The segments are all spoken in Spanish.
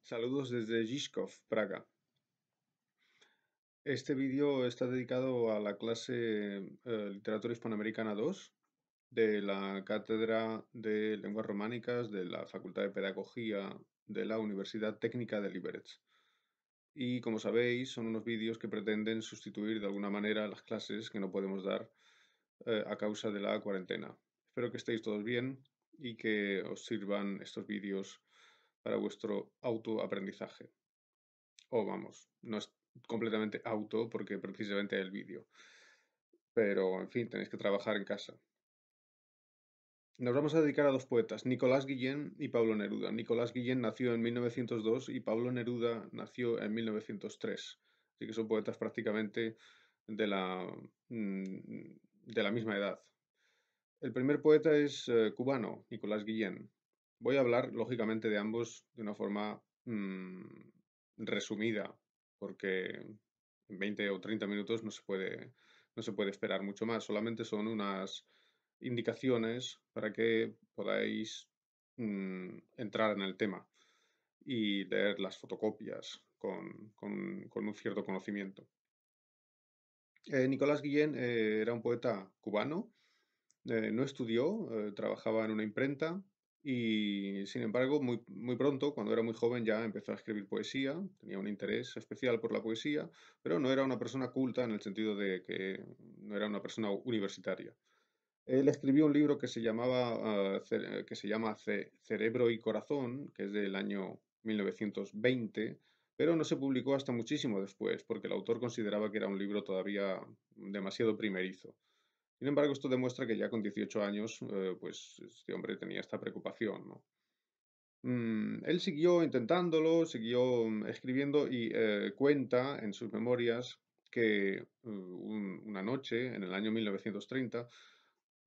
Saludos desde Žižkov, Praga. Este vídeo está dedicado a la clase Literatura Hispanoamericana 2 de la Cátedra de Lenguas Románicas de la Facultad de Pedagogía de la Universidad Técnica de Liberec. Y como sabéis, son unos vídeos que pretenden sustituir de alguna manera las clases que no podemos dar a causa de la cuarentena. Espero que estéis todos bien y que os sirvan estos vídeos para vuestro autoaprendizaje. O vamos, no es completamente auto porque precisamente hay el vídeo. Pero, en fin, tenéis que trabajar en casa. Nos vamos a dedicar a dos poetas, Nicolás Guillén y Pablo Neruda. Nicolás Guillén nació en 1902 y Pablo Neruda nació en 1903. Así que son poetas prácticamente de la, de la misma edad. El primer poeta es cubano, Nicolás Guillén. Voy a hablar, lógicamente, de ambos de una forma resumida, porque en 20 o 30 minutos no se puede esperar mucho más. Solamente son unas indicaciones para que podáis entrar en el tema y leer las fotocopias con un cierto conocimiento. Nicolás Guillén era un poeta cubano. No estudió, trabajaba en una imprenta y, sin embargo, muy pronto, cuando era muy joven, ya empezó a escribir poesía, tenía un interés especial por la poesía, pero no era una persona culta en el sentido de que no era una persona universitaria. Él escribió un libro que se llama Cerebro y Corazón, que es del año 1920, pero no se publicó hasta muchísimo después, porque el autor consideraba que era un libro todavía demasiado primerizo. Sin embargo, esto demuestra que ya con 18 años, pues este hombre tenía esta preocupación, ¿no? Él siguió intentándolo, siguió escribiendo y cuenta en sus memorias que una noche, en el año 1930,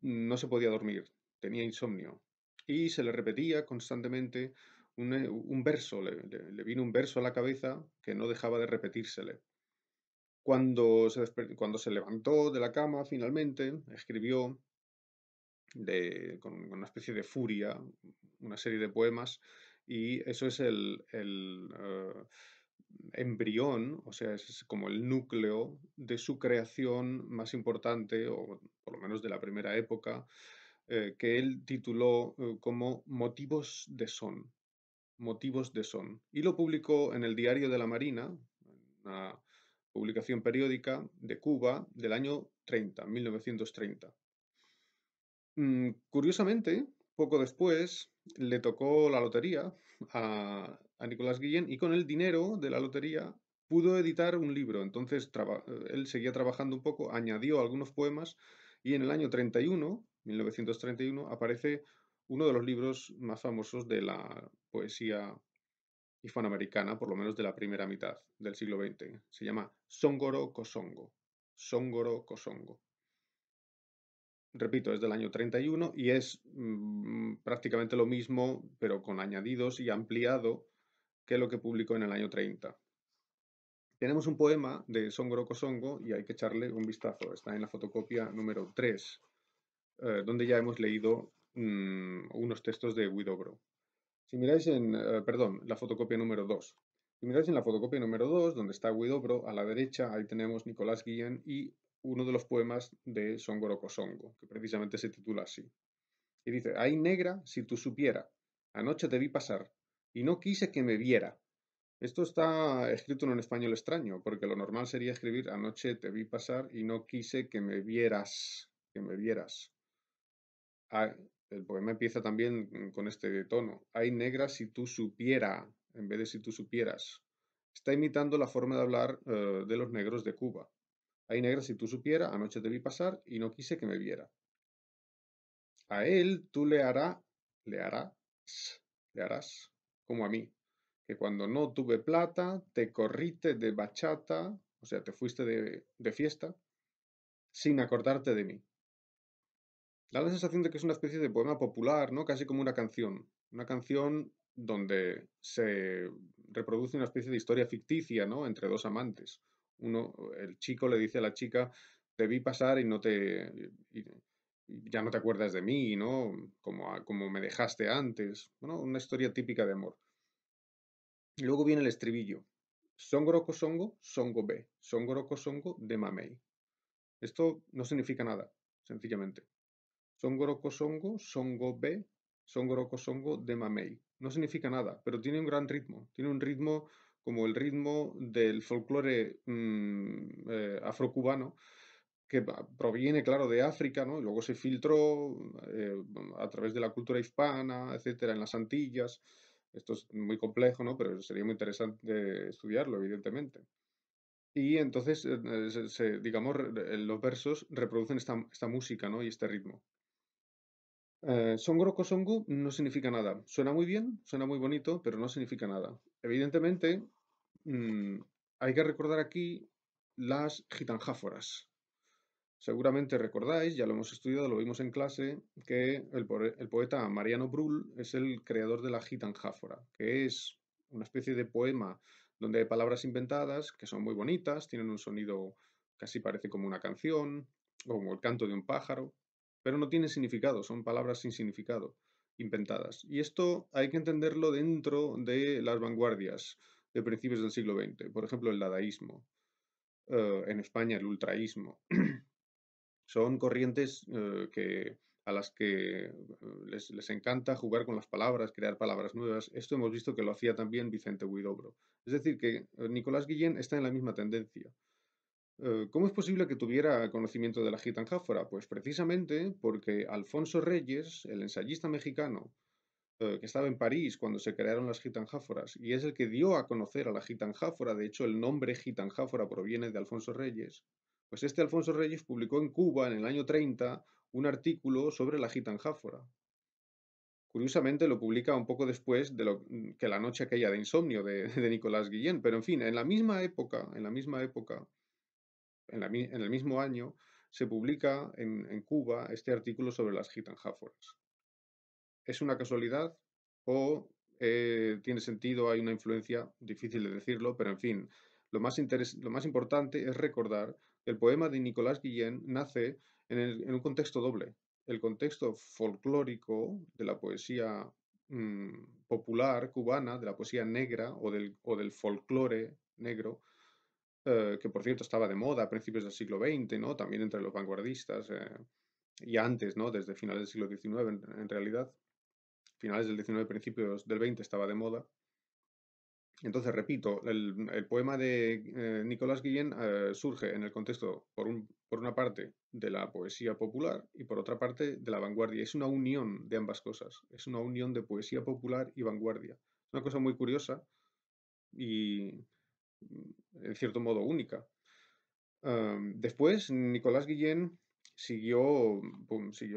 no se podía dormir, tenía insomnio y se le repetía constantemente un verso, le vino un verso a la cabeza que no dejaba de repetírsele. Cuando se levantó de la cama, finalmente, escribió con una especie de furia una serie de poemas y eso es el embrión, o sea, es como el núcleo de su creación más importante, o por lo menos de la primera época, que él tituló como Motivos de Son. Motivos de Son. Y lo publicó en el Diario de la Marina, una publicación periódica de Cuba del año 30, 1930. Curiosamente, poco después le tocó la lotería a Nicolás Guillén y con el dinero de la lotería pudo editar un libro. Entonces él seguía trabajando un poco, añadió algunos poemas y en el año 31, 1931, aparece uno de los libros más famosos de la poesía hispanoamericana, por lo menos de la primera mitad del siglo XX. Se llama Songoro Kosongo. Songoro Kosongo. Repito, es del año 31 y es prácticamente lo mismo, pero con añadidos y ampliado que lo que publicó en el año 30. Tenemos un poema de Songoro Kosongo y hay que echarle un vistazo. Está en la fotocopia número 3, donde ya hemos leído unos textos de Huidobro. Si miráis perdón, la fotocopia número 2. Si miráis en la fotocopia número 2, donde está Huidobro, a la derecha ahí tenemos Nicolás Guillén y uno de los poemas de Songoro Kosongo, que precisamente se titula así. Y dice, ay negra, si tú supiera, anoche te vi pasar y no quise que me viera. Esto está escrito en un español extraño, porque lo normal sería escribir anoche te vi pasar y no quise que me vieras, que me vieras. Ah, el poema empieza también con este tono. Ay negra, si tú supiera, en vez de si tú supieras. Está imitando la forma de hablar de los negros de Cuba. Ay negra, si tú supiera, anoche te vi pasar y no quise que me viera. A él tú le harás, le harás, como a mí, que cuando no tuve plata, te corriste de bachata, o sea, te fuiste de fiesta, sin acordarte de mí. Da la sensación de que es una especie de poema popular, ¿no? Casi como una canción. Una canción donde se reproduce una especie de historia ficticia, ¿no? Entre dos amantes. El chico le dice a la chica, te vi pasar y y ya no te acuerdas de mí, ¿no? Como me dejaste antes. Bueno, una historia típica de amor. Luego viene el estribillo. Songoroko songo, songo be. Songoroko songo de mamey. Esto no significa nada, sencillamente. Songoroko songo, songo be. Songoroko songo de mamey. No significa nada, pero tiene un gran ritmo. Tiene un ritmo como el ritmo del folclore afrocubano, que proviene, claro, de África, ¿no? Y luego se filtró a través de la cultura hispana, etcétera, en las Antillas. Esto es muy complejo, ¿no? Pero sería muy interesante estudiarlo, evidentemente. Y entonces, digamos, los versos reproducen esta música, ¿no? Y este ritmo. Songoro Kosongo no significa nada. Suena muy bien, suena muy bonito, pero no significa nada. Evidentemente, mm, hay que recordar aquí las gitanjáforas. Seguramente recordáis, ya lo hemos estudiado, lo vimos en clase, que el poeta Mariano Brull es el creador de la gitanjáfora, que es una especie de poema donde hay palabras inventadas que son muy bonitas, tienen un sonido casi parece como una canción, o como el canto de un pájaro, pero no tienen significado, son palabras sin significado, inventadas. Y esto hay que entenderlo dentro de las vanguardias de principios del siglo XX, por ejemplo, el dadaísmo, en España el ultraísmo. Son corrientes a las que les encanta jugar con las palabras, crear palabras nuevas. Esto hemos visto que lo hacía también Vicente Huidobro. Es decir, que Nicolás Guillén está en la misma tendencia. ¿Cómo es posible que tuviera conocimiento de la gitanjáfora? Pues precisamente porque Alfonso Reyes, el ensayista mexicano, que estaba en París cuando se crearon las gitanjáforas, y es el que dio a conocer a la gitanjáfora. De hecho, el nombre gitanjáfora proviene de Alfonso Reyes. Pues este Alfonso Reyes publicó en Cuba en el año 30 un artículo sobre la gitanjáfora. Curiosamente lo publica un poco después de que La noche aquella de insomnio de Nicolás Guillén, pero en fin, en el mismo año, se publica en Cuba este artículo sobre las gitanjáforas. ¿Es una casualidad o tiene sentido, hay una influencia? Difícil de decirlo, pero en fin, lo más importante es recordar que el poema de Nicolás Guillén nace en un contexto doble. El contexto folclórico de la poesía popular cubana, de la poesía negra o del folclore negro, que por cierto estaba de moda a principios del siglo XX, ¿no? También entre los vanguardistas, y antes, ¿no? Desde finales del siglo XIX en realidad finales del XIX, principios del XX estaba de moda. Entonces, repito, el poema de Nicolás Guillén surge en el contexto, por una parte, de la poesía popular y por otra parte, de la vanguardia. Es una unión de ambas cosas. Es una unión de poesía popular y vanguardia. Es una cosa muy curiosa y, en cierto modo, única. Después, Nicolás Guillén siguió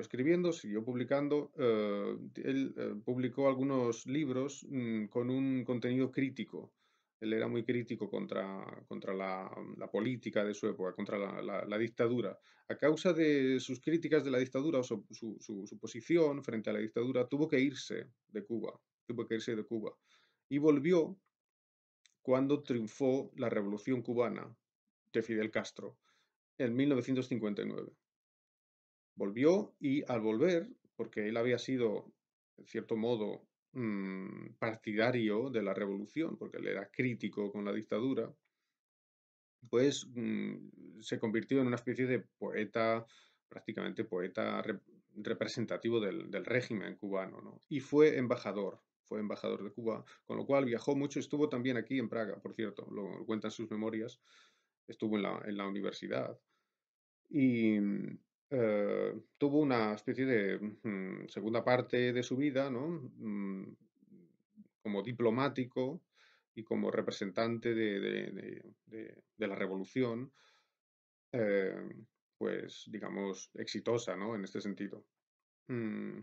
escribiendo, siguió publicando. Él publicó algunos libros con un contenido crítico. Él era muy crítico contra la política de su época, contra la dictadura. A causa de sus críticas de la dictadura o su posición frente a la dictadura, tuvo que irse de Cuba. Tuvo que irse de Cuba. Y volvió cuando triunfó la Revolución Cubana de Fidel Castro en 1959. Volvió y al volver, porque él había sido, en cierto modo, partidario de la revolución, porque él era crítico con la dictadura, pues se convirtió en una especie de poeta, prácticamente poeta representativo del régimen cubano, ¿no? Y fue embajador de Cuba, con lo cual viajó mucho, estuvo también aquí en Praga, por cierto, lo cuentan sus memorias, estuvo en la universidad y tuvo una especie de segunda parte de su vida, ¿no? Como diplomático y como representante de la revolución, eh, pues digamos, exitosa, ¿no? En este sentido. Mm,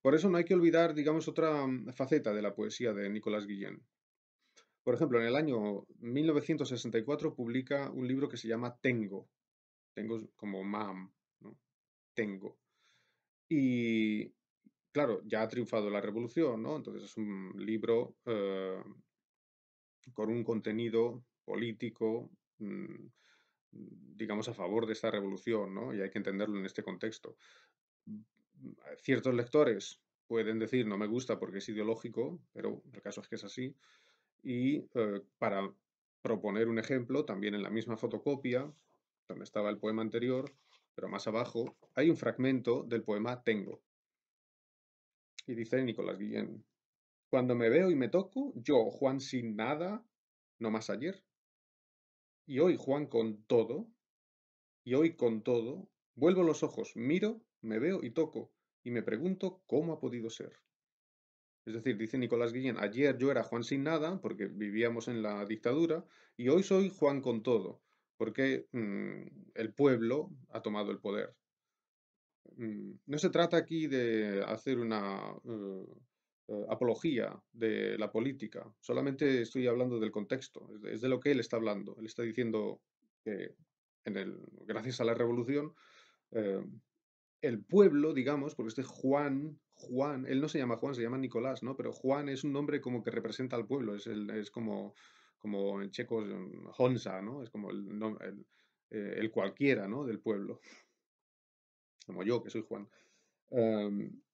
Por eso no hay que olvidar, digamos, otra faceta de la poesía de Nicolás Guillén. Por ejemplo, en el año 1964 publica un libro que se llama Tengo. Tengo como mam, ¿no? Tengo. Y claro, ya ha triunfado la revolución, ¿no? Entonces es un libro con un contenido político, digamos, a favor de esta revolución, ¿no? Y hay que entenderlo en este contexto. Ciertos lectores pueden decir no me gusta porque es ideológico, pero el caso es que es así. Y para proponer un ejemplo, también en la misma fotocopia, donde estaba el poema anterior, pero más abajo, hay un fragmento del poema Tengo. Y dice Nicolás Guillén: cuando me veo y me toco, yo, Juan sin nada, no más ayer, y hoy Juan con todo, y hoy con todo, vuelvo los ojos, miro, me veo y toco, y me pregunto cómo ha podido ser. Es decir, dice Nicolás Guillén, ayer yo era Juan sin nada, porque vivíamos en la dictadura, y hoy soy Juan con todo, porque el pueblo ha tomado el poder. No se trata aquí de hacer una apología de la política, solamente estoy hablando del contexto, es de lo que él está hablando. Él está diciendo que gracias a la revolución, eh, el pueblo, digamos, porque este Juan, él no se llama Juan, se llama Nicolás, ¿no? Pero Juan es un nombre como que representa al pueblo, es como en checo Honza, ¿no? Es como el cualquiera, ¿no? Del pueblo, como yo, que soy Juan.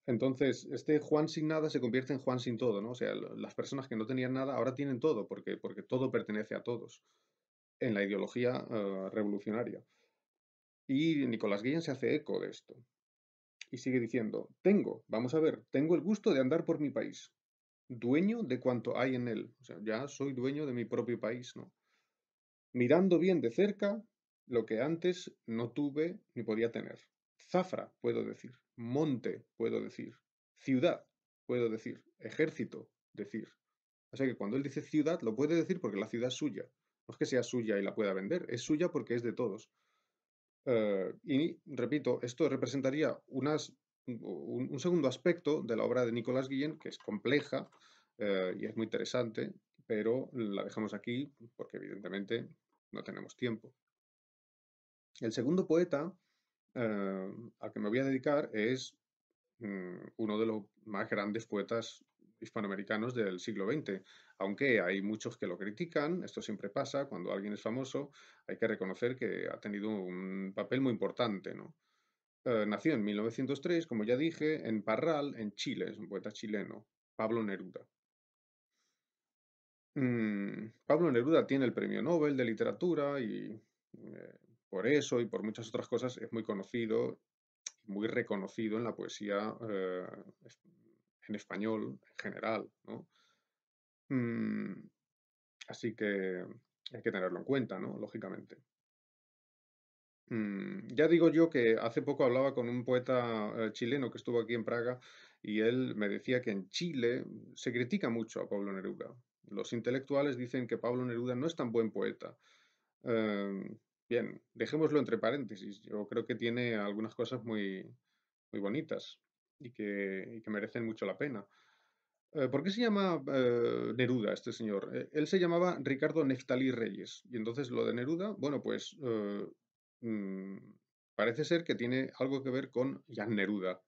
Entonces, este Juan sin nada se convierte en Juan sin todo, ¿no? O sea, las personas que no tenían nada ahora tienen todo, porque todo pertenece a todos, en la ideología revolucionaria. Y Nicolás Guillén se hace eco de esto. Y sigue diciendo, vamos a ver, tengo el gusto de andar por mi país, dueño de cuanto hay en él. O sea, ya soy dueño de mi propio país, ¿no? Mirando bien de cerca lo que antes no tuve ni podía tener. Zafra, puedo decir. Monte, puedo decir. Ciudad, puedo decir. Ejército, decir. O sea que cuando él dice ciudad, lo puede decir porque la ciudad es suya. No es que sea suya y la pueda vender, es suya porque es de todos. Y repito, esto representaría un segundo aspecto de la obra de Nicolás Guillén, que es compleja y es muy interesante, pero la dejamos aquí porque evidentemente no tenemos tiempo. El segundo poeta al que me voy a dedicar es uno de los más grandes poetas hispanoamericanos del siglo XX, aunque hay muchos que lo critican, esto siempre pasa, cuando alguien es famoso hay que reconocer que ha tenido un papel muy importante, ¿no? Nació en 1903, como ya dije, en Parral, en Chile, es un poeta chileno, Pablo Neruda. Pablo Neruda tiene el Premio Nobel de Literatura y por eso y por muchas otras cosas es muy conocido, muy reconocido en la poesía en español en general, ¿no? Mm, Así que hay que tenerlo en cuenta, ¿no? Lógicamente. Ya digo yo que hace poco hablaba con un poeta chileno que estuvo aquí en Praga y él me decía que en Chile se critica mucho a Pablo Neruda. Los intelectuales dicen que Pablo Neruda no es tan buen poeta. Em, Bien, dejémoslo entre paréntesis. Yo creo que tiene algunas cosas muy bonitas y que merecen mucho la pena. ¿Por qué se llama Neruda este señor? Él se llamaba Ricardo Neftalí Reyes. Y entonces lo de Neruda, bueno, pues mm, parece ser que tiene algo que ver con Jan Neruda.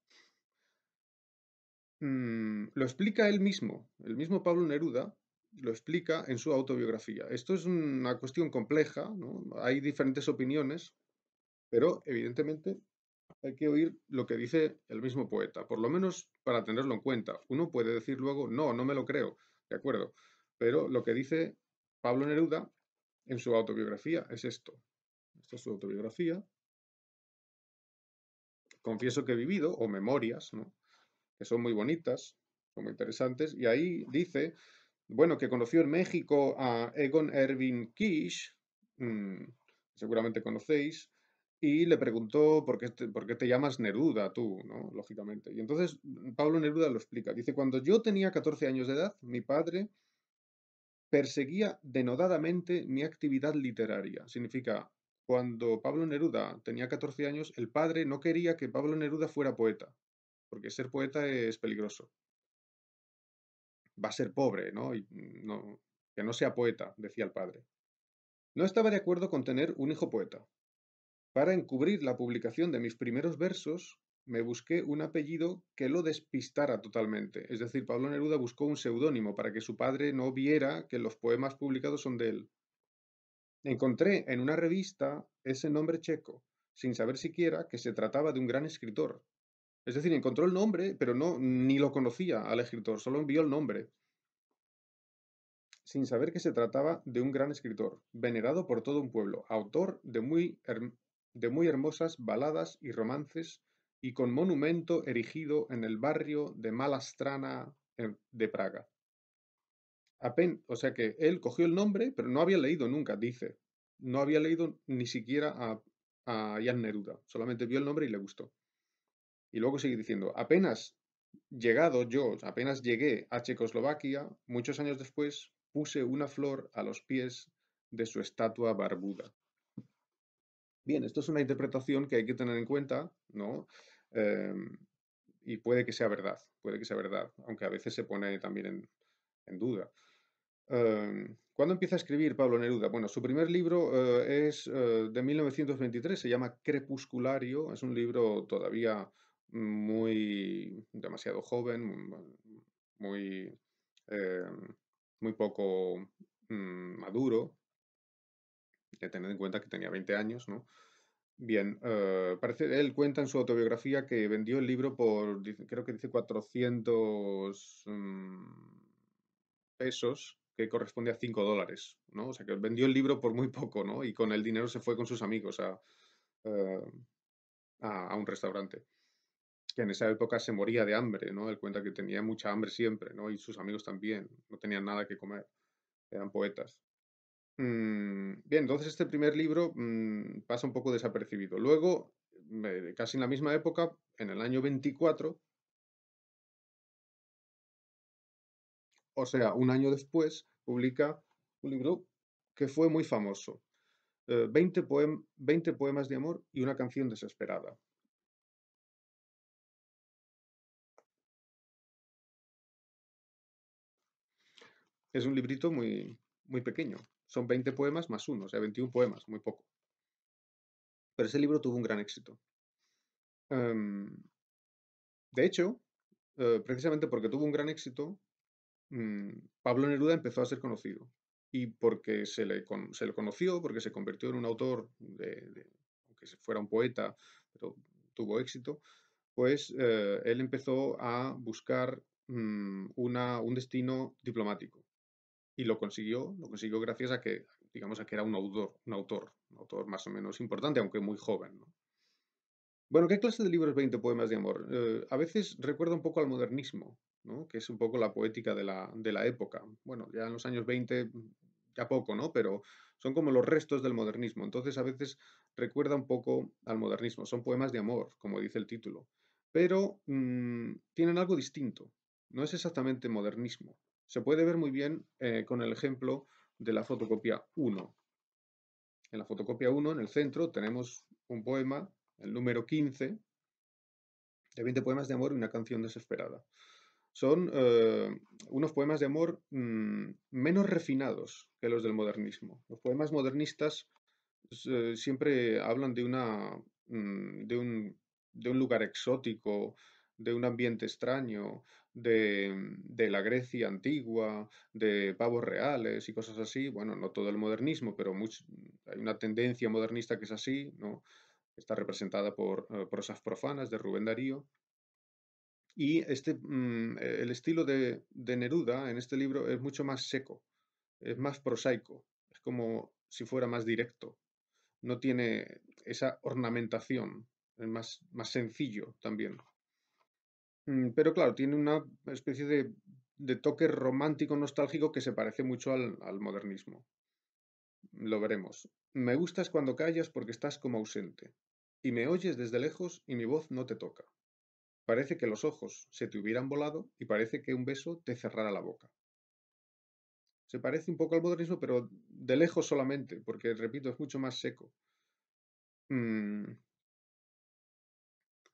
Lo explica él mismo, el mismo Pablo Neruda lo explica en su autobiografía. Esto es una cuestión compleja, ¿no? Hay diferentes opiniones, pero evidentemente hay que oír lo que dice el mismo poeta, por lo menos para tenerlo en cuenta. Uno puede decir luego, no, no me lo creo, de acuerdo, pero lo que dice Pablo Neruda en su autobiografía es esto. Esta es su autobiografía, confieso que he vivido, o memorias, ¿no? Que son muy bonitas, son muy interesantes, y ahí dice, bueno, que conoció en México a Egon Erwin Kish, mm, seguramente conocéis, y le preguntó por qué te llamas Neruda tú, ¿no? Lógicamente. Y entonces Pablo Neruda lo explica. Dice, cuando yo tenía 14 años de edad, mi padre perseguía denodadamente mi actividad literaria. Significa, cuando Pablo Neruda tenía 14 años, el padre no quería que Pablo Neruda fuera poeta, porque ser poeta es peligroso. Va a ser pobre, ¿no? Que no sea poeta, decía el padre. No estaba de acuerdo con tener un hijo poeta. Para encubrir la publicación de mis primeros versos, me busqué un apellido que lo despistara totalmente. Es decir, Pablo Neruda buscó un seudónimo para que su padre no viera que los poemas publicados son de él. Encontré en una revista ese nombre checo, sin saber siquiera que se trataba de un gran escritor. Es decir, encontró el nombre, pero no ni lo conocía al escritor, solo envió el nombre. sin saber que se trataba de un gran escritor, venerado por todo un pueblo, autor de muy hermosas baladas y romances, y con monumento erigido en el barrio de Malastrana de Praga. O sea que él cogió el nombre, pero no había leído nunca, dice. No había leído ni siquiera a Jan Neruda, solamente vio el nombre y le gustó. Y luego sigue diciendo, apenas llegué a Checoslovaquia, muchos años después puse una flor a los pies de su estatua barbuda. Bien, esto es una interpretación que hay que tener en cuenta, ¿no? Em, y puede que sea verdad, aunque a veces se pone también en duda. ¿Cuándo empieza a escribir Pablo Neruda? Bueno, su primer libro es de 1923, se llama Crepusculario, es un libro todavía demasiado joven, muy, eh, muy poco maduro, hay que tener en cuenta que tenía 20 años, ¿no? Bien, él cuenta en su autobiografía que vendió el libro creo que dice 400 pesos, que corresponde a $5, ¿no? O sea, que vendió el libro por muy poco, ¿no? Y con el dinero se fue con sus amigos eh, a un restaurante, que en esa época se moría de hambre, ¿no? Él cuenta que tenía mucha hambre siempre, ¿no? Y sus amigos también, no tenían nada que comer, eran poetas. Bien, entonces este primer libro pasa un poco desapercibido. Luego, casi en la misma época, en el año 24, o sea, un año después, publica un libro que fue muy famoso, 20 poemas de amor y una canción desesperada. Es un librito muy pequeño. Son 20 poemas más uno, o sea, 21 poemas, muy poco. Pero ese libro tuvo un gran éxito. Em, de hecho, precisamente porque tuvo un gran éxito, Pablo Neruda empezó a ser conocido. Y porque se le conoció, porque se convirtió en un autor, aunque fuera un poeta, pero tuvo éxito, pues él empezó a buscar un destino diplomático. Y lo consiguió gracias a que, digamos, a que era un autor más o menos importante, aunque muy joven, ¿no? Bueno, ¿qué clase de libros 20 poemas de amor? A veces recuerda un poco al modernismo, ¿no? Que es un poco la poética de la época. Bueno, ya en los años 20, ya poco, ¿no? Pero son como los restos del modernismo. Entonces, a veces recuerda un poco al modernismo. Son poemas de amor, como dice el título. Pero tienen algo distinto. No es exactamente modernismo. Se puede ver muy bien con el ejemplo de la fotocopia 1. En la fotocopia 1, en el centro, tenemos un poema, el número 15, de 20 poemas de amor y una canción desesperada. Son unos poemas de amor menos refinados que los del modernismo. Los poemas modernistas siempre hablan de un lugar exótico, de un ambiente extraño, de la Grecia antigua, de pavos reales y cosas así. Bueno, no todo el modernismo, pero hay una tendencia modernista que es así, ¿no? Está representada por prosas profanas de Rubén Darío. Y el estilo de Neruda en este libro es mucho más seco, es más prosaico, es como si fuera más directo, no tiene esa ornamentación, es más sencillo también. Pero claro, tiene una especie de toque romántico nostálgico que se parece mucho al modernismo. Lo veremos. Me gustas cuando callas porque estás como ausente, y me oyes desde lejos y mi voz no te toca. Parece que los ojos se te hubieran volado y parece que un beso te cerrara la boca. Se parece un poco al modernismo, pero de lejos solamente, porque, repito, es mucho más seco. Mm,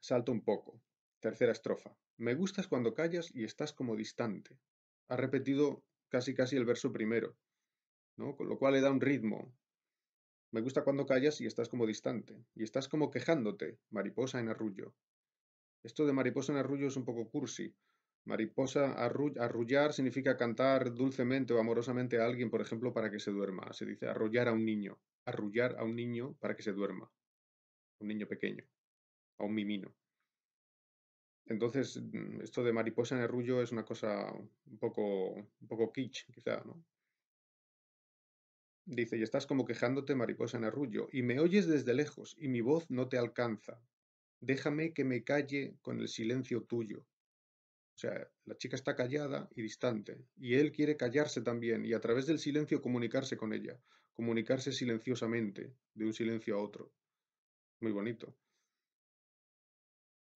salto un poco. Tercera estrofa. Me gustas cuando callas y estás como distante. Ha repetido casi el verso primero, ¿no? Con lo cual le da un ritmo. Me gusta cuando callas y estás como distante. Y estás como quejándote, mariposa en arrullo. Esto de mariposa en arrullo es un poco cursi. Arrullar significa cantar dulcemente o amorosamente a alguien, por ejemplo, para que se duerma. Se dice arrullar a un niño. Arrullar a un niño para que se duerma. Un niño pequeño. A un mimino. Entonces, esto de mariposa en arrullo es una cosa un poco kitsch, quizá, ¿no? Dice, y estás como quejándote, mariposa en arrullo, y me oyes desde lejos, y mi voz no te alcanza. Déjame que me calle con el silencio tuyo. O sea, la chica está callada y distante, y él quiere callarse también, y a través del silencio comunicarse con ella, comunicarse silenciosamente, de un silencio a otro. Muy bonito.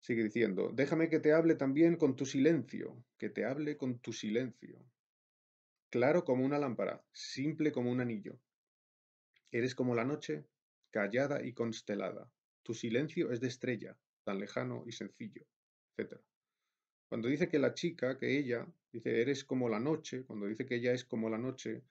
Sigue diciendo, déjame que te hable también con tu silencio, que te hable con tu silencio. Claro como una lámpara, simple como un anillo. Eres como la noche, callada y constelada. Tu silencio es de estrella, tan lejano y sencillo, etc. Cuando dice que la chica, que ella, dice, eres como la noche, cuando dice que ella es como la noche,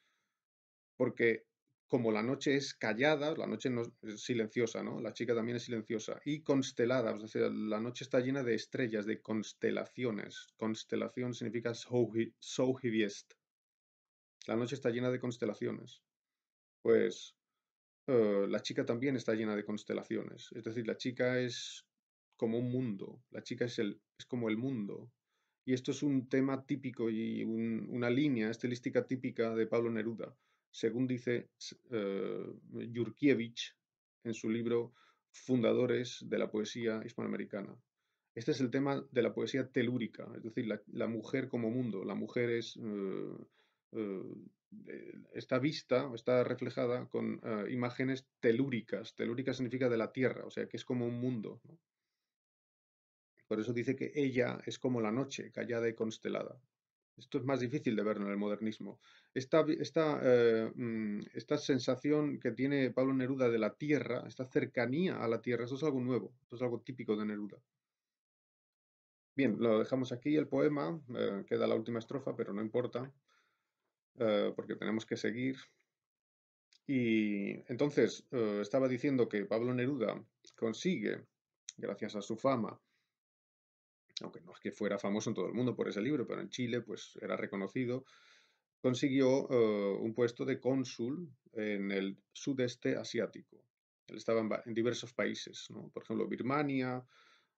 porque como la noche es callada, la noche no es silenciosa, ¿no? La chica también es silenciosa y constelada, es decir, la noche está llena de estrellas, de constelaciones. Constelación significa Sohviest. La noche está llena de constelaciones. Pues la chica también está llena de constelaciones. Es decir, la chica es como un mundo. La chica es como el mundo. Y esto es un tema típico y una línea estilística típica de Pablo Neruda, según dice Yurkiewicz en su libro Fundadores de la Poesía Hispanoamericana. Este es el tema de la poesía telúrica, es decir, la mujer como mundo. La mujer está vista, está reflejada con imágenes telúricas. Telúrica significa de la tierra, o sea, que es como un mundo, ¿no? Por eso dice que ella es como la noche, callada y constelada. Esto es más difícil de ver en el modernismo. Esta sensación que tiene Pablo Neruda de la tierra, esta cercanía a la tierra, esto es algo nuevo, esto es algo típico de Neruda. Bien, lo dejamos aquí el poema, queda la última estrofa, pero no importa, porque tenemos que seguir. Y entonces estaba diciendo que Pablo Neruda consigue, gracias a su fama, aunque no es que fuera famoso en todo el mundo por ese libro, pero en Chile pues era reconocido, consiguió un puesto de cónsul en el sudeste asiático. Él estaba en diversos países, ¿no? Por ejemplo, Birmania,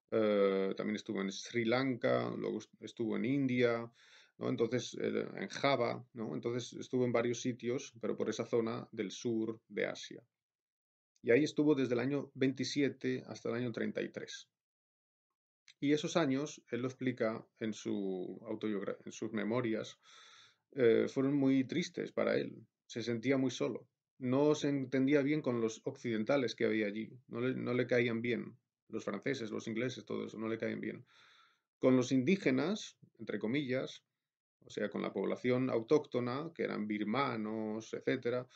también estuvo en Sri Lanka, luego estuvo en India, ¿no? Entonces, en Java, ¿no? Entonces estuvo en varios sitios, pero por esa zona del sur de Asia. Y ahí estuvo desde el año 27 hasta el año 33. Y esos años, él lo explica en en sus memorias, fueron muy tristes para él. Se sentía muy solo. No se entendía bien con los occidentales que había allí. No le caían bien. Los franceses, los ingleses, todo eso, no le caían bien. Con los indígenas, entre comillas, o sea, con la población autóctona, que eran birmanos, etcétera,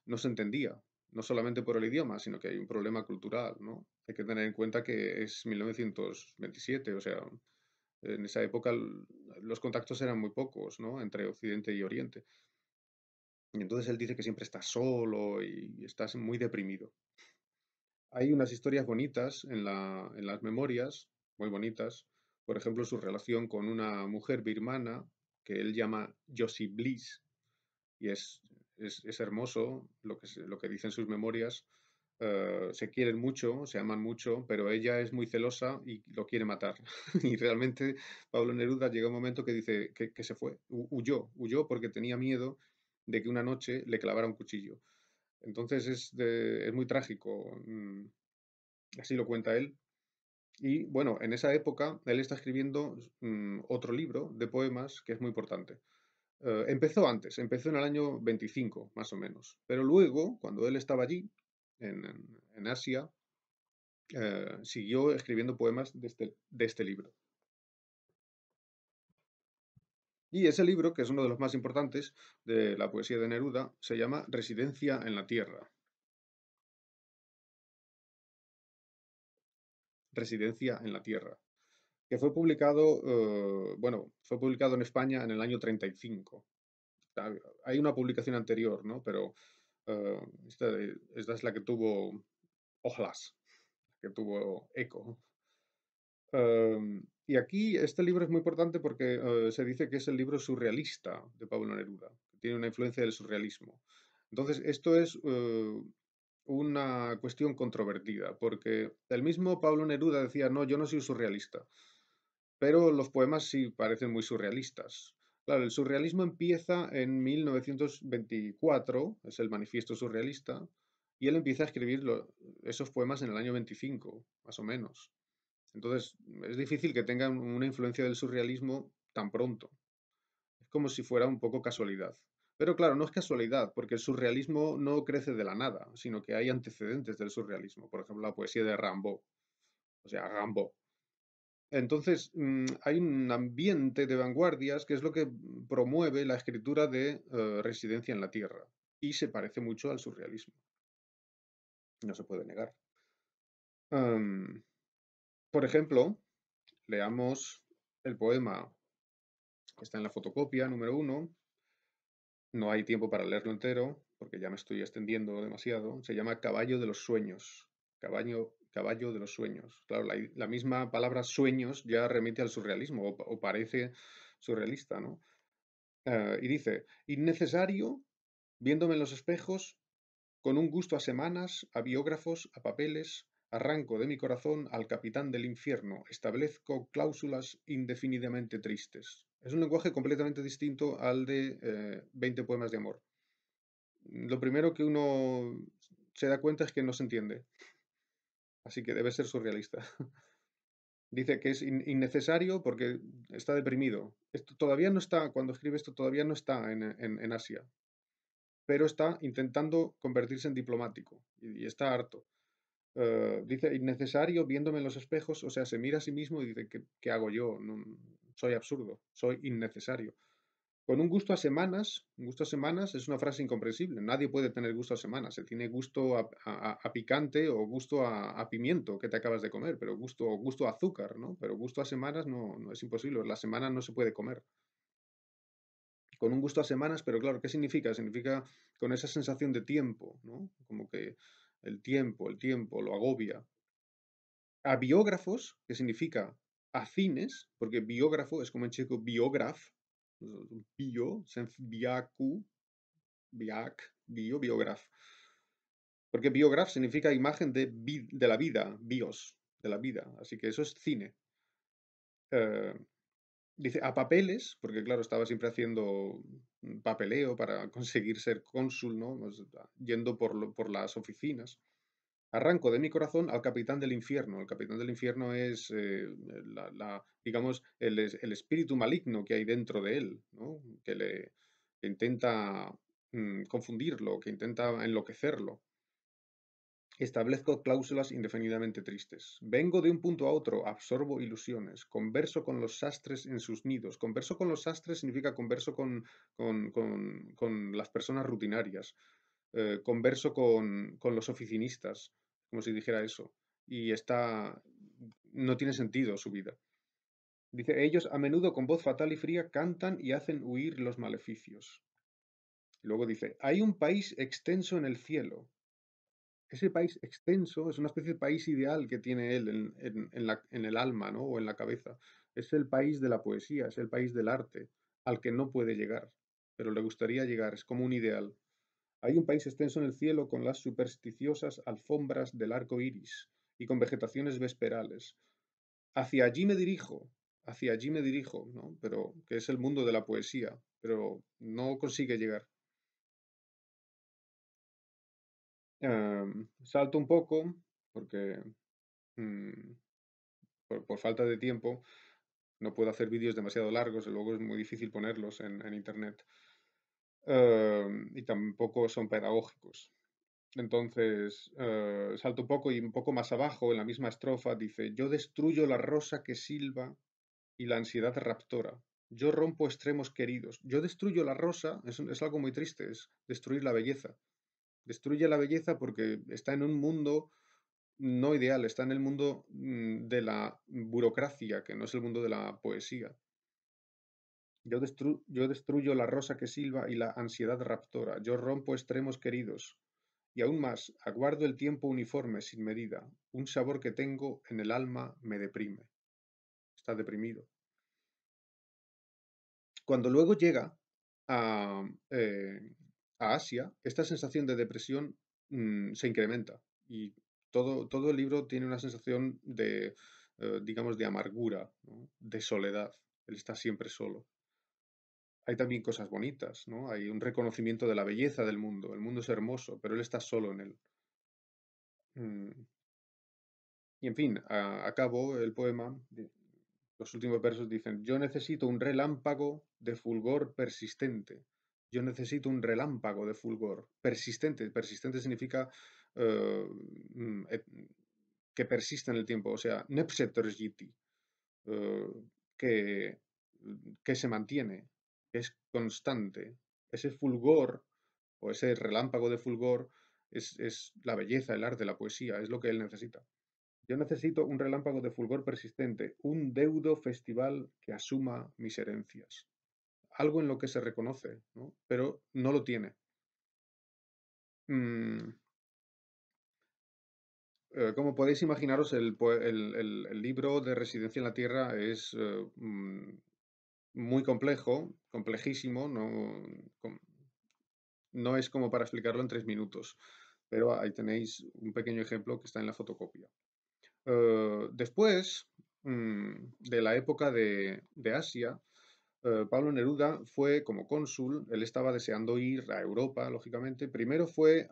no se entendía. No solamente por el idioma, sino que hay un problema cultural, ¿no? Hay que tener en cuenta que es 1927, o sea, en esa época los contactos eran muy pocos, ¿no? Entre Occidente y Oriente. Y entonces él dice que siempre está solo y está muy deprimido. Hay unas historias bonitas en las memorias, muy bonitas. Por ejemplo, su relación con una mujer birmana que él llama Josie Bliss, y es hermoso lo que dicen sus memorias. Se quieren mucho, se aman mucho, pero ella es muy celosa y lo quiere matar. Y realmente Pablo Neruda llega un momento que dice que se fue, huyó porque tenía miedo de que una noche le clavara un cuchillo. Entonces es muy trágico, así lo cuenta él. Y bueno, en esa época él está escribiendo otro libro de poemas que es muy importante. Empezó antes, empezó en el año 25, más o menos. Pero luego, cuando él estaba allí, en Asia, siguió escribiendo poemas de este libro. Y ese libro, que es uno de los más importantes de la poesía de Neruda, se llama Residencia en la Tierra. Residencia en la Tierra. Que fue publicado, bueno, fue publicado en España en el año 35. Hay una publicación anterior, ¿no? Pero esta es la que tuvo Ojlas, que tuvo eco. Y aquí este libro es muy importante porque se dice que es el libro surrealista de Pablo Neruda, que tiene una influencia del surrealismo. Entonces, esto es una cuestión controvertida, porque el mismo Pablo Neruda decía, no, yo no soy surrealista, pero los poemas sí parecen muy surrealistas. Claro, el surrealismo empieza en 1924, es el manifiesto surrealista, y él empieza a escribir esos poemas en el año 25, más o menos. Entonces, es difícil que tengan una influencia del surrealismo tan pronto. Es como si fuera un poco casualidad. Pero claro, no es casualidad, porque el surrealismo no crece de la nada, sino que hay antecedentes del surrealismo. Por ejemplo, la poesía de Rimbaud, o sea, Rimbaud. Entonces, hay un ambiente de vanguardias que es lo que promueve la escritura de Residencia en la Tierra. Y se parece mucho al surrealismo. No se puede negar. Am, por ejemplo, leamos el poema que está en la fotocopia, número 1. No hay tiempo para leerlo entero, porque ya me estoy extendiendo demasiado. Se llama Caballo de los Sueños. Caballo de los Sueños. Claro, la misma palabra sueños ya remite al surrealismo, o parece surrealista, ¿no? Y dice, innecesario, viéndome en los espejos, con un gusto a semanas, a biógrafos, a papeles, arranco de mi corazón al capitán del infierno, establezco cláusulas indefinidamente tristes. Es un lenguaje completamente distinto al de 20 poemas de amor. Lo primero que uno se da cuenta es que no se entiende, así que debe ser surrealista. Dice que es innecesario porque está deprimido. Esto todavía no está, cuando escribe esto, todavía no está en Asia, pero está intentando convertirse en diplomático y está harto. Dice, innecesario, viéndome en los espejos, o sea, se mira a sí mismo y dice, ¿qué hago yo? Soy absurdo, soy innecesario. Con un gusto a semanas es una frase incomprensible. Nadie puede tener gusto a semanas. Se tiene gusto a picante o gusto a pimiento que te acabas de comer, pero gusto a azúcar, ¿no? Pero gusto a semanas no es imposible. La semana no se puede comer. Con un gusto a semanas, pero claro, ¿qué significa? Significa con esa sensación de tiempo, ¿no? Como que el tiempo lo agobia. A biógrafos, que significa a cines, porque biógrafo es como en checo biograf, bio, senf biaku, biograf. Porque biograf significa imagen de la vida, bios, de la vida. Así que eso es cine. Eh, Dice a papeles, porque claro, estaba siempre haciendo papeleo para conseguir ser cónsul, ¿no? Pues, yendo por las oficinas. Arranco de mi corazón al capitán del infierno. El capitán del infierno es, digamos, el espíritu maligno que hay dentro de él, ¿no? Que intenta confundirlo, que intenta enloquecerlo. Establezco cláusulas indefinidamente tristes. Vengo de un punto a otro, absorbo ilusiones, converso con los sastres en sus nidos. Converso con los sastres significa converso con las personas rutinarias. Converso con los oficinistas, como si dijera eso. Y no tiene sentido su vida. Dice, ellos a menudo con voz fatal y fría cantan y hacen huir los maleficios. Luego dice, hay un país extenso en el cielo. Ese país extenso es una especie de país ideal que tiene él en el alma, ¿no? O en la cabeza. Es el país de la poesía, es el país del arte, al que no puede llegar, pero le gustaría llegar, es como un ideal. Hay un país extenso en el cielo con las supersticiosas alfombras del arco iris y con vegetaciones vesperales. Hacia allí me dirijo, ¿no? Pero que es el mundo de la poesía, pero no consigue llegar. Salto un poco, porque mm, por falta de tiempo no puedo hacer vídeos demasiado largos y luego es muy difícil ponerlos en internet. Y tampoco son pedagógicos. Entonces, salto un poco y un poco más abajo, en la misma estrofa, dice, yo destruyo la rosa que silba y la ansiedad raptora. Yo rompo extremos queridos. Yo destruyo la rosa, es algo muy triste, es destruir la belleza. Destruye la belleza porque está en un mundo no ideal, está en el mundo de la burocracia, que no es el mundo de la poesía. Yo destruyo la rosa que silba y la ansiedad raptora. Yo rompo extremos queridos. Y aún más, aguardo el tiempo uniforme sin medida. Un sabor que tengo en el alma me deprime. Está deprimido. Cuando luego llega a, a Asia, esta sensación de depresión se incrementa. Y todo el libro tiene una sensación de, digamos, de amargura, ¿no? De soledad. Él está siempre solo. hay también cosas bonitas, ¿no? Hay un reconocimiento de la belleza del mundo. El mundo es hermoso, pero él está solo en él. Mm, Y en fin, acabo el poema. Los últimos versos dicen: yo necesito un relámpago de fulgor persistente. Yo necesito un relámpago de fulgor persistente. Persistente significa eh, mm, et- que persiste en el tiempo, o sea, nepsetorgiti, eh, que, que se mantiene, que es constante. Ese fulgor o ese relámpago de fulgor es la belleza, el arte, la poesía, es lo que él necesita. Yo necesito un relámpago de fulgor persistente, un deudo festival que asuma mis herencias. Algo en lo que se reconoce, ¿no? Pero no lo tiene. Mm, Como podéis imaginaros, el libro de Residencia en la Tierra es muy complejo, complejísimo, no es como para explicarlo en 3 minutos, pero ahí tenéis un pequeño ejemplo que está en la fotocopia. Después de la época de Asia, Pablo Neruda fue como cónsul, él estaba deseando ir a Europa, lógicamente. Primero fue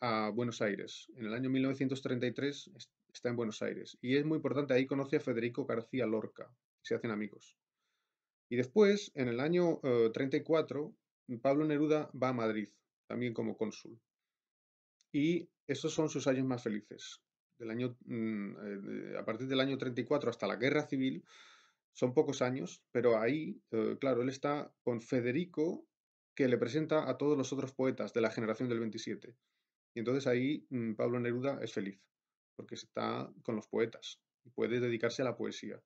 a Buenos Aires. En el año 1933 está en Buenos Aires. Y es muy importante, ahí conoce a Federico García Lorca, se hacen amigos. Y después, en el año 34, Pablo Neruda va a Madrid, también como cónsul. Y esos son sus años más felices. A partir del año 34 hasta la Guerra Civil, son pocos años, pero ahí, claro, él está con Federico, que le presenta a todos los otros poetas de la generación del 27. Y entonces ahí Pablo Neruda es feliz, porque está con los poetas y puede dedicarse a la poesía.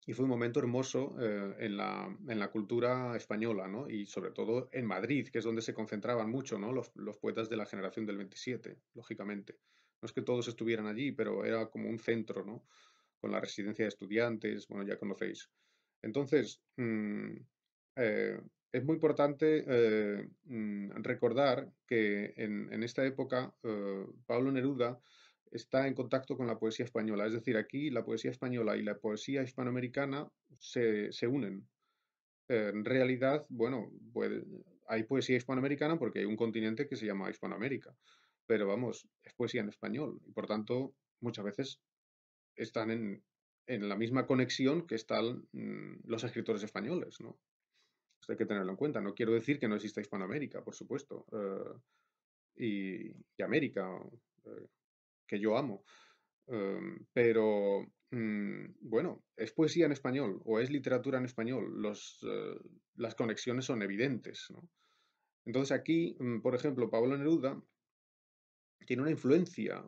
Y fue un momento hermoso en la cultura española, ¿no? Y sobre todo en Madrid, que es donde se concentraban mucho, ¿no? Los poetas de la generación del 27, lógicamente. No es que todos estuvieran allí, pero era como un centro, ¿no? Con la residencia de estudiantes, bueno, ya conocéis. Entonces, eh, es muy importante recordar que en esta época Pablo Neruda está en contacto con la poesía española. Es decir, aquí la poesía española y la poesía hispanoamericana se unen. En realidad, bueno, hay poesía hispanoamericana porque hay un continente que se llama Hispanoamérica, pero vamos, es poesía en español y por tanto muchas veces están en la misma conexión que están los escritores españoles, ¿no? Esto hay que tenerlo en cuenta. No quiero decir que no exista Hispanoamérica, por supuesto, y América, eh, que yo amo. Pero, bueno, es poesía en español o es literatura en español. Las conexiones son evidentes, ¿no? Entonces aquí, por ejemplo, Pablo Neruda tiene una influencia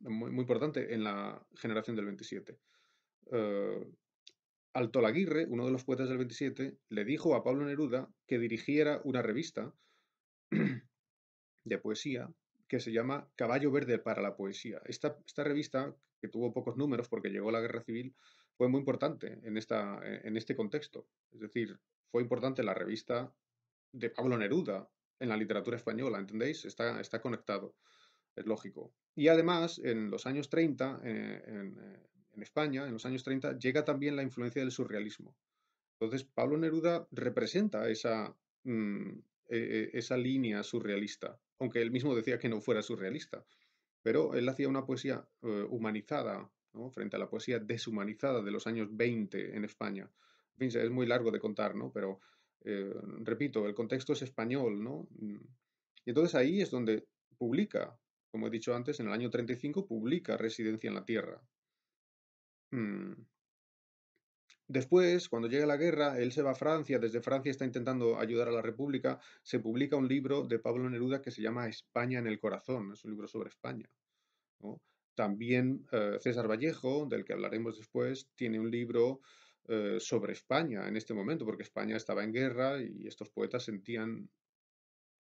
muy, muy importante en la generación del 27. Eh, Alto Laguirre, uno de los poetas del 27, le dijo a Pablo Neruda que dirigiera una revista de poesía que se llama Caballo Verde para la Poesía. Esta revista, que tuvo pocos números porque llegó la Guerra Civil, fue muy importante en este contexto. Es decir, fue importante la revista de Pablo Neruda en la literatura española, ¿entendéis? Está conectado, es lógico. Y además, en los años 30, en España, en los años 30, llega también la influencia del surrealismo. Entonces, Pablo Neruda representa mm, esa línea surrealista, aunque él mismo decía que no fuera surrealista, pero él hacía una poesía humanizada, ¿no? Frente a la poesía deshumanizada de los años 20 en España. En fin, es muy largo de contar, ¿no? Pero, repito, el contexto es español, ¿no? Y entonces ahí es donde publica, como he dicho antes, en el año 35 publica Residencia en la Tierra. Mm, Después, cuando llega la guerra, él se va a Francia, desde Francia está intentando ayudar a la República, se publica un libro de Pablo Neruda que se llama España en el corazón, es un libro sobre España, ¿no? También César Vallejo, del que hablaremos después, tiene un libro sobre España en este momento, porque España estaba en guerra y estos poetas sentían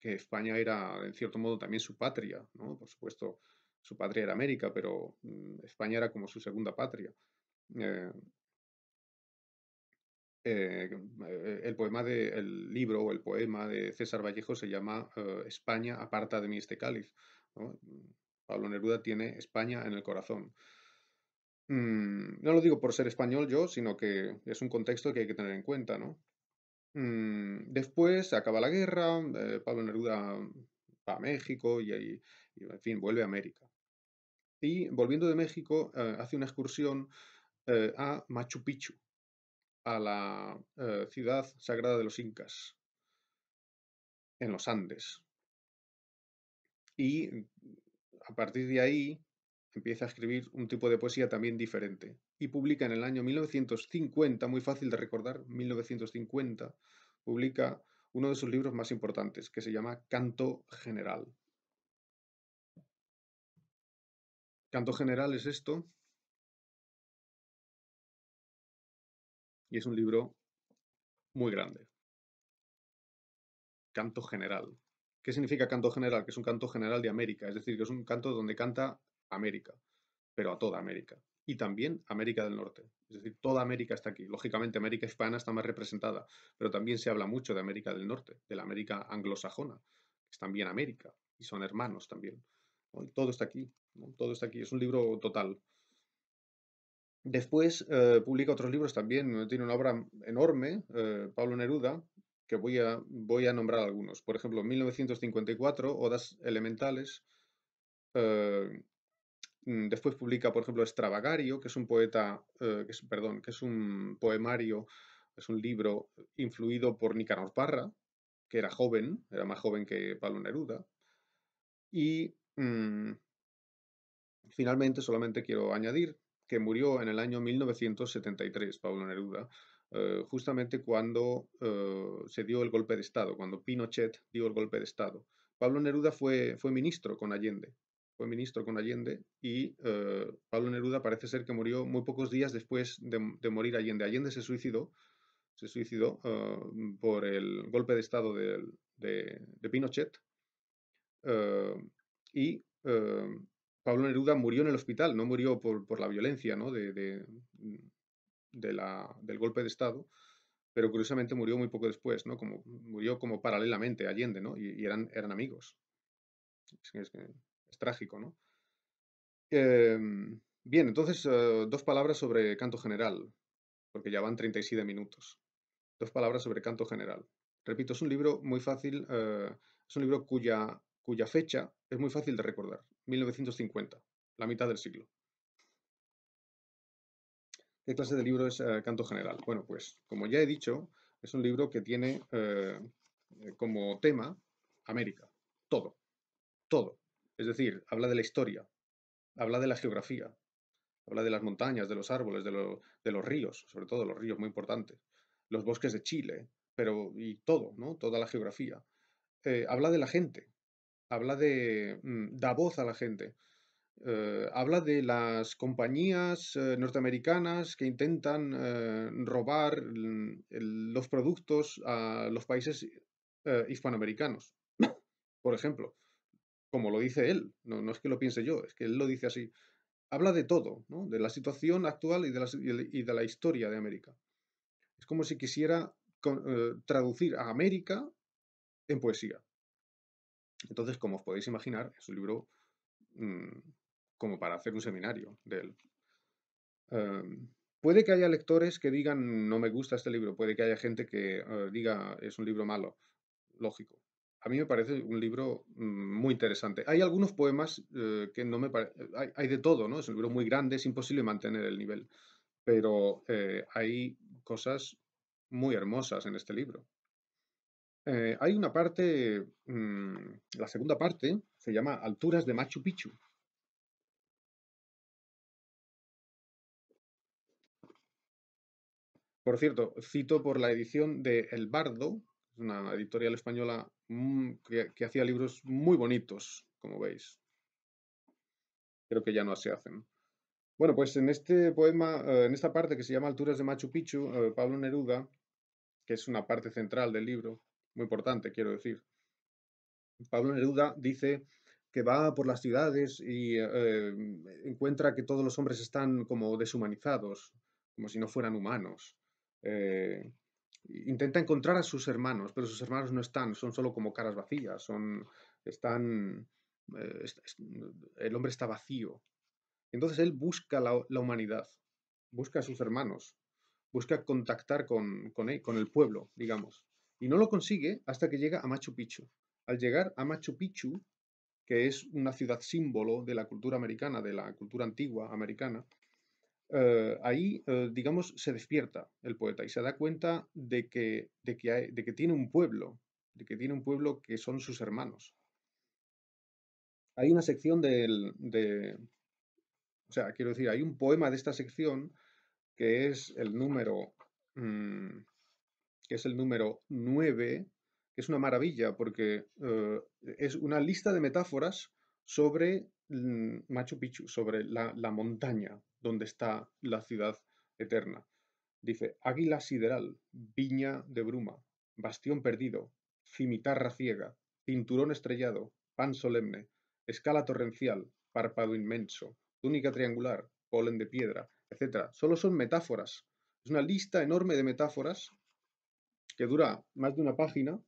que España era, en cierto modo, también su patria, ¿no? Por supuesto, su patria era América, pero España era como su segunda patria. Eh, el libro o el poema de César Vallejo se llama España, aparta de mí este cáliz, ¿no? Pablo Neruda tiene España en el corazón. No lo digo por ser español yo, sino que es un contexto que hay que tener en cuenta, ¿no? Después se acaba la guerra, Pablo Neruda va a México y, en fin, vuelve a América. Y volviendo de México, hace una excursión a Machu Picchu, a la ciudad sagrada de los incas, en los Andes. Y a partir de ahí empieza a escribir un tipo de poesía también diferente. Y publica en el año 1950, muy fácil de recordar, 1950, publica uno de sus libros más importantes, que se llama Canto General. Canto General es esto, y es un libro muy grande. Canto General. ¿Qué significa canto general? Que es un canto general de América, es decir, que es un canto donde canta América, pero a toda América. Y también América del Norte. Es decir, toda América está aquí. Lógicamente, América hispana está más representada, pero también se habla mucho de América del Norte, de la América anglosajona, que es también América, y son hermanos también. ¿No? Y todo está aquí, ¿no? Todo está aquí. Es un libro total. Después publica otros libros también. Tiene una obra enorme, Pablo Neruda, que voy a nombrar algunos. Por ejemplo, en 1954, Odas Elementales. eh, Después publica, por ejemplo, Extravagario, que es un poeta, perdón, que es un poemario, es un libro influido por Nicanor Parra, que era joven, era más joven que Pablo Neruda. Y finalmente, solamente quiero añadir que murió en el año 1973, Pablo Neruda, justamente cuando se dio el golpe de Estado, cuando Pinochet dio el golpe de Estado. Pablo Neruda fue ministro con Allende, fue ministro con Allende y Pablo Neruda parece ser que murió muy pocos días después de morir Allende. Allende se suicidó por el golpe de Estado de Pinochet eh, y Pablo Neruda murió en el hospital, no murió por la violencia, ¿no? Del golpe de Estado, pero curiosamente murió muy poco después, ¿no? Murió como paralelamente a Allende, ¿no? Y eran amigos. Es trágico, ¿no? Bien, entonces, dos palabras sobre canto general, porque ya van 37 minutos. Dos palabras sobre canto general. Repito, es un libro muy fácil, es un libro cuya fecha es muy fácil de recordar, 1950, la mitad del siglo. ¿Qué clase de libro es Canto General? Bueno, pues como ya he dicho, es un libro que tiene como tema América, todo, todo. Es decir, habla de la historia, habla de la geografía, habla de las montañas, de los árboles, de los ríos, sobre todo los ríos muy importantes, los bosques de Chile, y todo, ¿no? Toda la geografía. Habla de la gente, da voz a la gente. Habla de las compañías norteamericanas que intentan robar los productos a los países hispanoamericanos, por ejemplo, como lo dice él. No, no es que lo piense yo, es que él lo dice así. Habla de todo, ¿no? De la situación actual y de la historia de América. Es como si quisiera traducir a América en poesía. Entonces, como os podéis imaginar, es un libro mm, como para hacer un seminario de él. Puede que haya lectores que digan no me gusta este libro, puede que haya gente que diga es un libro malo, lógico. A mí me parece un libro muy interesante. Hay algunos poemas que no me parecen, hay de todo, ¿no? Es un libro muy grande, es imposible mantener el nivel, pero hay cosas muy hermosas en este libro. Hay una parte, la segunda parte se llama Alturas de Machu Picchu. Por cierto, cito por la edición de El Bardo, una editorial española que hacía libros muy bonitos, como veis. Creo que ya no se hacen. Bueno, pues en este poema, en esta parte que se llama Alturas de Machu Picchu, Pablo Neruda, que es una parte central del libro, muy importante, quiero decir, Pablo Neruda dice que va por las ciudades y encuentra que todos los hombres están como deshumanizados, como si no fueran humanos. Eh, Intenta encontrar a sus hermanos, pero sus hermanos no están, son solo como caras vacías, están, el hombre está vacío. Entonces él busca la humanidad, busca a sus hermanos, busca contactar con el pueblo, digamos. Y no lo consigue hasta que llega a Machu Picchu. Al llegar a Machu Picchu, que es una ciudad símbolo de la cultura americana, de la cultura antigua americana, ahí, digamos, se despierta el poeta y se da cuenta de que tiene un pueblo, de que tiene un pueblo que son sus hermanos. Hay una sección o sea, quiero decir, hay un poema de esta sección que es el número, mm, que es el número 9, que es una maravilla porque es una lista de metáforas sobre Machu Picchu, sobre la montaña donde está la ciudad eterna. Dice, águila sideral, viña de bruma, bastión perdido, cimitarra ciega, cinturón estrellado, pan solemne, escala torrencial, párpado inmenso, túnica triangular, polen de piedra, etc. Solo son metáforas. Es una lista enorme de metáforas que dura más de una página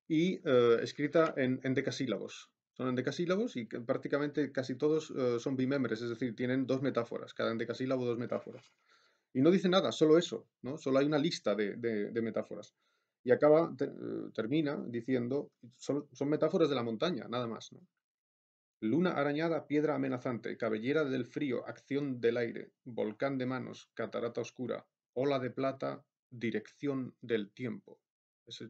y escrita en decasílabos. Son en decasílabos y que prácticamente casi todos son bimembres, es decir, tienen dos metáforas, cada endecasílabo dos metáforas. Y no dice nada, solo eso, ¿no? Solo hay una lista de metáforas. Y termina diciendo, son metáforas de la montaña, nada más, ¿no? Luna arañada, piedra amenazante, cabellera del frío, acción del aire, volcán de manos, catarata oscura, ola de plata, dirección del tiempo. Es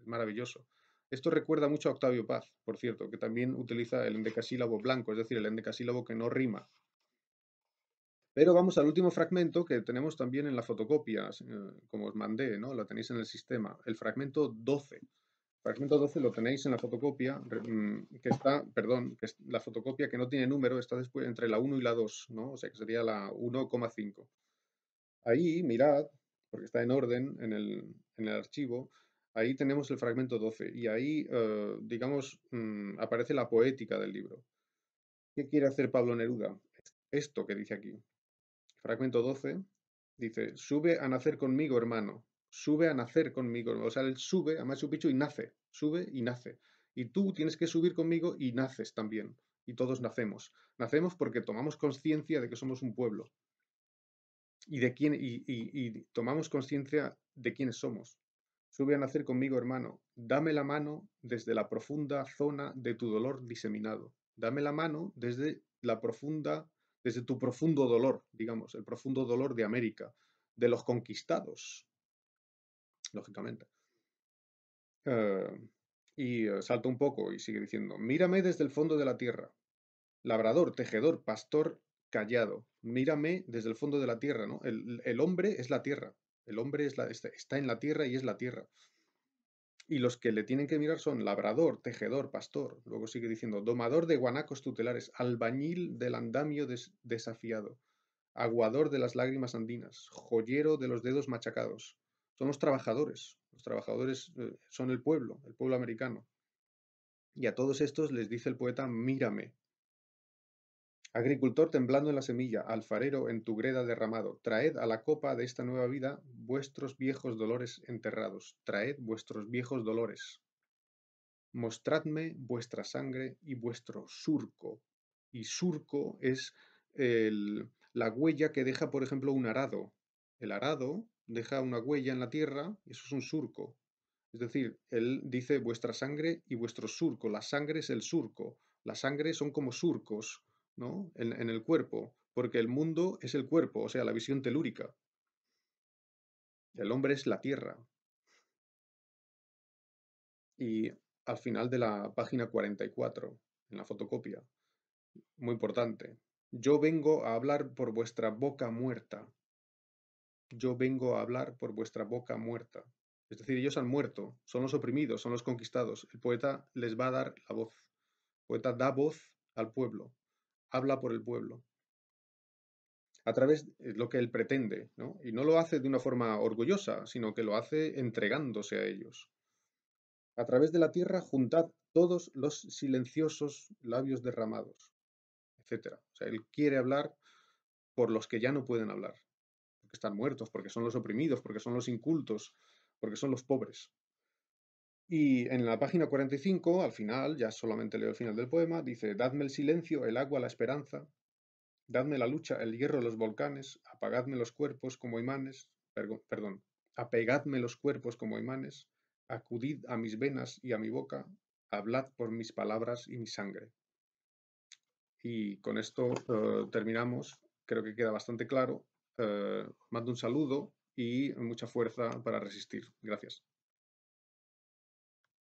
maravilloso. Esto recuerda mucho a Octavio Paz, por cierto, que también utiliza el endecasílabo blanco, es decir, el endecasílabo que no rima. Pero vamos al último fragmento que tenemos también en la fotocopia, como os mandé, ¿no? Lo tenéis en el sistema. El fragmento 12. El fragmento 12 lo tenéis en la fotocopia, que está, perdón, que es la fotocopia que no tiene número, está después entre la 1 y la 2, ¿no? O sea, que sería la 1,5. Ahí, mirad, porque está en orden en el archivo, ahí tenemos el fragmento 12 y ahí, digamos, aparece la poética del libro. ¿Qué quiere hacer Pablo Neruda? Esto que dice aquí. Fragmento 12 dice, sube a nacer conmigo, hermano. Sube a nacer conmigo. O sea, él sube a Machu Picchu y nace. Sube y nace. Y tú tienes que subir conmigo y naces también. Y todos nacemos. Nacemos porque tomamos conciencia de que somos un pueblo. Y tomamos conciencia de quiénes somos. Sube a nacer conmigo, hermano. Dame la mano desde la profunda zona de tu dolor diseminado. Dame la mano desde tu profundo dolor, digamos, el profundo dolor de América, de los conquistados, lógicamente. Salta un poco y sigue diciendo, mírame desde el fondo de la tierra, labrador, tejedor, pastor, callado. Mírame desde el fondo de la tierra, ¿no? El hombre es la tierra. El hombre está en la tierra y es la tierra. Y los que le tienen que mirar son labrador, tejedor, pastor. Luego sigue diciendo, domador de guanacos tutelares, albañil del andamio desafiado, aguador de las lágrimas andinas, joyero de los dedos machacados. Son los trabajadores. Los trabajadores son el pueblo americano. Y a todos estos les dice el poeta, mírame. Agricultor temblando en la semilla, alfarero en tu greda derramado, traed a la copa de esta nueva vida vuestros viejos dolores enterrados, traed vuestros viejos dolores. Mostradme vuestra sangre y vuestro surco. Y surco es la huella que deja, por ejemplo, un arado. El arado deja una huella en la tierra y eso es un surco. Es decir, él dice vuestra sangre y vuestro surco. La sangre es el surco. La sangre son como surcos, ¿no? En el cuerpo, porque el mundo es el cuerpo, o sea, la visión telúrica. El hombre es la tierra. Y al final de la página 44, en la fotocopia, muy importante. Yo vengo a hablar por vuestra boca muerta. Yo vengo a hablar por vuestra boca muerta. Es decir, ellos han muerto, son los oprimidos, son los conquistados. El poeta les va a dar la voz. El poeta da voz al pueblo, habla por el pueblo. A través de lo que él pretende, ¿no? Y no lo hace de una forma orgullosa, sino que lo hace entregándose a ellos. A través de la tierra juntad todos los silenciosos labios derramados, etcétera. O sea, él quiere hablar por los que ya no pueden hablar, porque están muertos, porque son los oprimidos, porque son los incultos, porque son los pobres. Y en la página 45, al final, ya solamente leo el final del poema, dice, dadme el silencio, el agua, la esperanza, Dadme la lucha, el hierro, los volcanes, apagadme los cuerpos como imanes, perdón, apegadme los cuerpos como imanes, acudid a mis venas y a mi boca, hablad por mis palabras y mi sangre. Y con esto terminamos, creo que queda bastante claro. Mando un saludo y mucha fuerza para resistir. Gracias.